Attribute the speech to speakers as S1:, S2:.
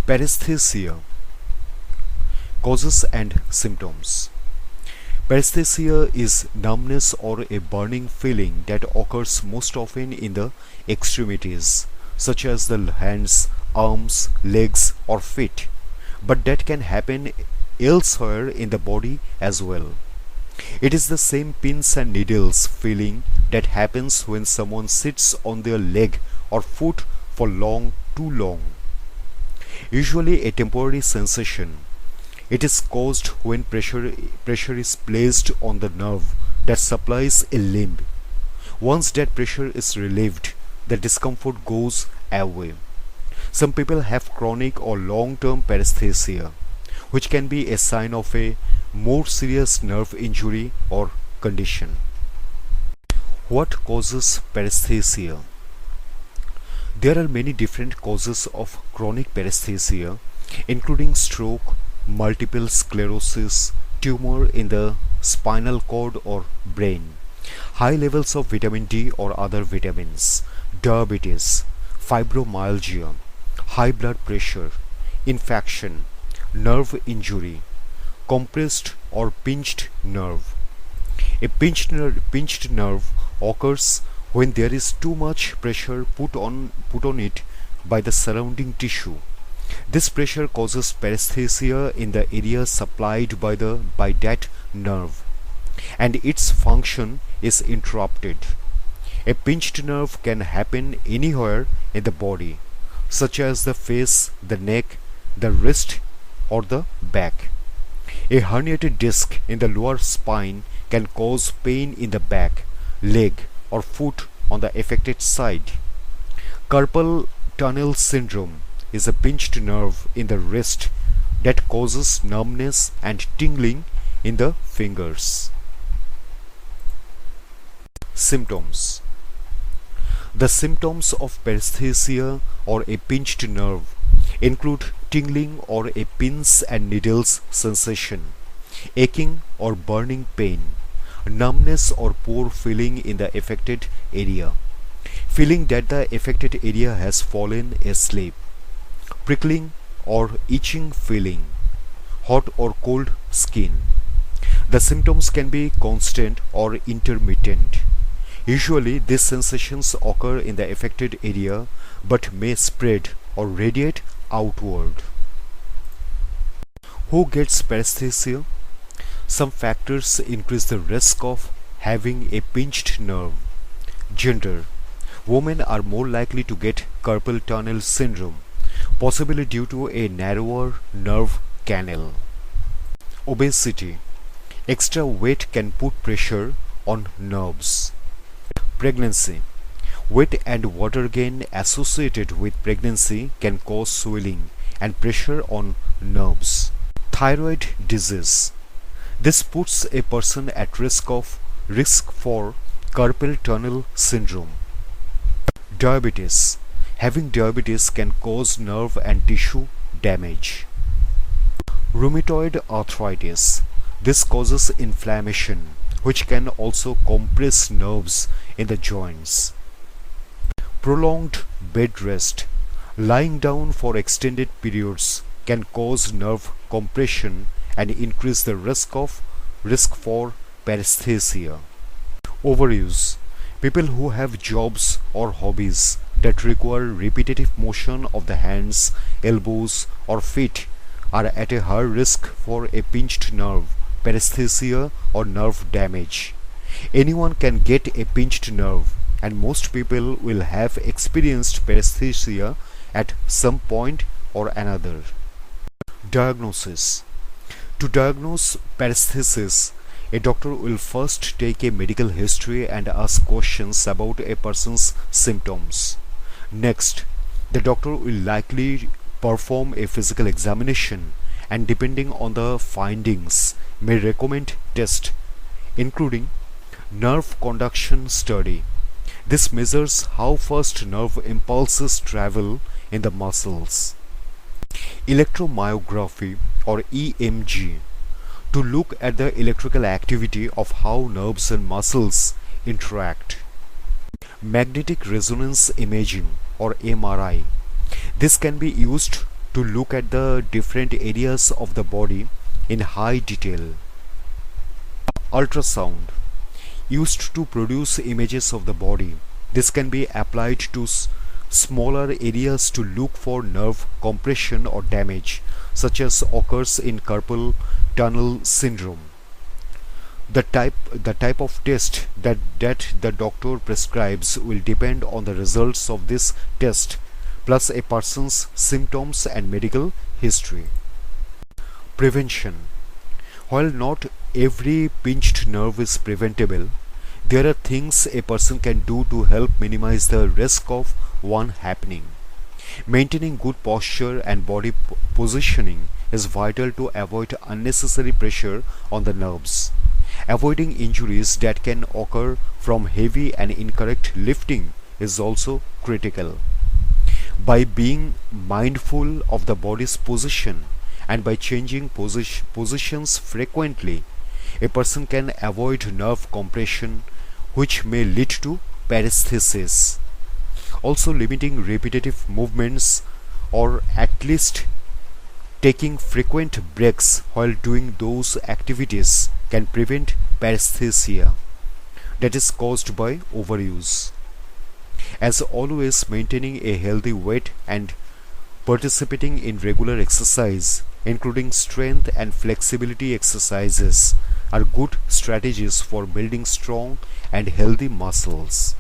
S1: Paresthesia. Causes and symptoms. Paresthesia is numbness or a burning feeling that occurs most often in the extremities, such as the hands, arms, legs, or feet, but that can happen elsewhere in the body as well. It is the same pins and needles feeling that happens when someone sits on their leg or foot for too long. Usually a temporary sensation. It is caused when pressure is placed on the nerve that supplies a limb. Once that pressure is relieved, the discomfort goes away. Some people have chronic or long-term paresthesia, which can be a sign of a more serious nerve injury or condition. What causes paresthesia? There are many different causes of chronic paresthesia, including stroke, multiple sclerosis, tumor in the spinal cord or brain, high levels of vitamin D or other vitamins, diabetes, fibromyalgia, high blood pressure, infection, nerve injury, compressed or pinched nerve. A pinched nerve occurs when there is too much pressure put on it by the surrounding tissue. This pressure causes paresthesia in the area supplied by that nerve, and its function is interrupted. A pinched nerve can happen anywhere in the body, such as the face, the neck, the wrist, or the back. A herniated disc in the lower spine can cause pain in the back, leg, or foot on the affected side. Carpal tunnel syndrome is a pinched nerve in the wrist that causes numbness and tingling in the fingers. Symptoms. The symptoms of paresthesia or a pinched nerve include tingling or a pins and needles sensation, aching or burning pain, numbness or poor feeling in the affected area, feeling that the affected area has fallen asleep, prickling or itching feeling, hot or cold skin. The symptoms can be constant or intermittent. Usually these sensations occur in the affected area but may spread or radiate outward. Who gets paresthesia? Some factors increase the risk of having a pinched nerve. Gender. Women are more likely to get carpal tunnel syndrome, possibly due to a narrower nerve canal. Obesity. Extra weight can put pressure on nerves. Pregnancy. Weight and water gain associated with pregnancy can cause swelling and pressure on nerves. Thyroid disease. This puts a person at risk for carpal tunnel syndrome. Diabetes. Having diabetes can cause nerve and tissue damage. Rheumatoid arthritis. This causes inflammation, which can also compress nerves in the joints. Prolonged bed rest. Lying down for extended periods can cause nerve compression and increase the risk for paresthesia. Overuse. People who have jobs or hobbies that require repetitive motion of the hands, elbows, or feet are at a higher risk for a pinched nerve, paresthesia, or nerve damage. Anyone can get a pinched nerve, and most people will have experienced paresthesia at some point or another. Diagnosis. To diagnose paresthesis, a doctor will first take a medical history and ask questions about a person's symptoms. Next, the doctor will likely perform a physical examination and, depending on the findings, may recommend tests, including nerve conduction study. This measures how fast nerve impulses travel in the muscles. Electromyography or EMG, to look at the electrical activity of how nerves and muscles interact. Magnetic resonance imaging or MRI. This can be used to look at the different areas of the body in high detail. Ultrasound, used to produce images of the body. This can be applied to smaller areas to look for nerve compression or damage, such as occurs in carpal tunnel syndrome. The type of test that the doctor prescribes will depend on the results of this test, plus a person's symptoms and medical history. Prevention. While not every pinched nerve is preventable, there are things a person can do to help minimize the risk of one happening. Maintaining good posture and body positioning is vital to avoid unnecessary pressure on the nerves. Avoiding injuries that can occur from heavy and incorrect lifting is also critical. By being mindful of the body's position and by changing positions frequently, a person can avoid nerve compression, which may lead to paresthesis. Also, limiting repetitive movements or at least taking frequent breaks while doing those activities can prevent paresthesia that is caused by overuse. As always, maintaining a healthy weight and participating in regular exercise, including strength and flexibility exercises, are good strategies for building strong and healthy muscles.